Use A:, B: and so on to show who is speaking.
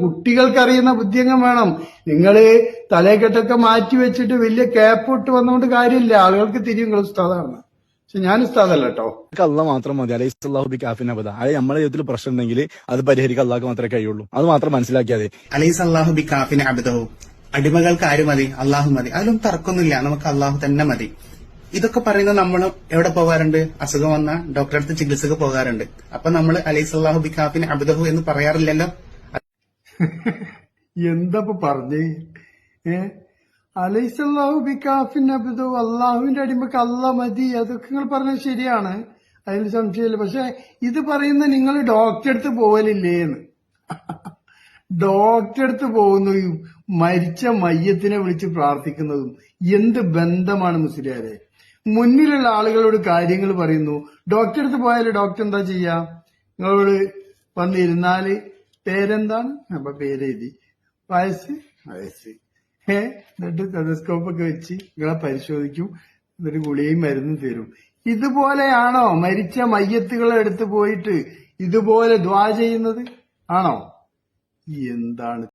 A: കുട്ടികൾക്ക് അറിയുന്ന ബുദ്ധിയംഗം വേണം. നിങ്ങള് തലേക്കെട്ടൊക്കെ മാറ്റി വെച്ചിട്ട് വലിയ ക്യാപ്പ് ഇട്ട് വന്നുകൊണ്ട് കാര്യമില്ല. ആളുകൾക്ക് തിരിയും നിങ്ങൾ ഉസ്താദാണ്. പക്ഷെ ഞാൻ ഉസ്താദല്ല കേട്ടോ.
B: അള്ളാഹ് മാത്രം മതി. അലൈഹിസ്സല്ലാഹു ബികാഫിൻ അബദ. അത് നമ്മുടെ ജീവിതത്തിൽ പ്രശ്നം ഉണ്ടെങ്കിൽ അത് പരിഹരിക്കാൻ അള്ളാഹ്ക്ക് മാത്രമേ കഴിയുള്ളൂ. അത് മാത്രം മനസ്സിലാക്കിയാതെ.
C: അലൈഹിസ്സല്ലാഹു ബികാഫിൻ അബ്ദഹു. അടിമകൾക്ക് ആര് മതി? അള്ളാഹു മതി. അതിലൊന്നും തർക്കമൊന്നുമില്ല. നമുക്ക് അള്ളാഹു തന്നെ മതി. ഇതൊക്കെ പറയുന്നത് നമ്മൾ എവിടെ പോകാറുണ്ട്? അസുഖം വന്ന ഡോക്ടറെ അടുത്ത് ചികിത്സക്ക് പോകാറുണ്ട്. അപ്പൊ നമ്മൾ അലൈഹിസ്സല്ലാഹു ബികാഫിൻ അബ്ദഹു എന്ന് പറയാറില്ലല്ലോ.
A: എന്താ പറഞ്ഞേ? അലൈസല്ലാഹു ബികാഫിൻ അബ്ദു, അള്ളാഹുവിന്റെ അടിമക്ക് അല്ലാ മതി. അതൊക്കെ നിങ്ങൾ പറഞ്ഞത് ശരിയാണ്, അതിൽ സംശയമില്ല. പക്ഷെ ഇത് പറയുന്ന നിങ്ങൾ ഡോക്ടറെ അടുത്ത് പോകലില്ലേന്ന്. ഡോക്ടറെ അടുത്ത് പോകുന്നതും മരിച്ച മയ്യത്തിനെ വിളിച്ച് പ്രാർത്ഥിക്കുന്നതും എന്ത് ബന്ധമാണ് മുസ്ലിയാരെ? മുന്നിലുള്ള ആളുകളോട് കാര്യങ്ങൾ പറയുന്നു. ഡോക്ടറെ അടുത്ത് പോയാൽ ഡോക്ടർ എന്താ ചെയ്യാ? നിങ്ങളോട് വന്നിരുന്നാല് പേരെന്താണ്? അപ്പൊ പേരെഴുതി, വയസ്സ് എന്നിട്ട് ടെലസ്കോപ്പ് ഒക്കെ വെച്ച് നിങ്ങളെ പരിശോധിക്കും. എന്നിട്ട് ഗുളികയും മരുന്നും തരും. ഇതുപോലെയാണോ മരിച്ച മയ്യത്തുകളെ എടുത്ത് പോയിട്ട് ഇതുപോലെ ദ്വാ ചെയ്യുന്നത്? ആണോ? എന്താണ്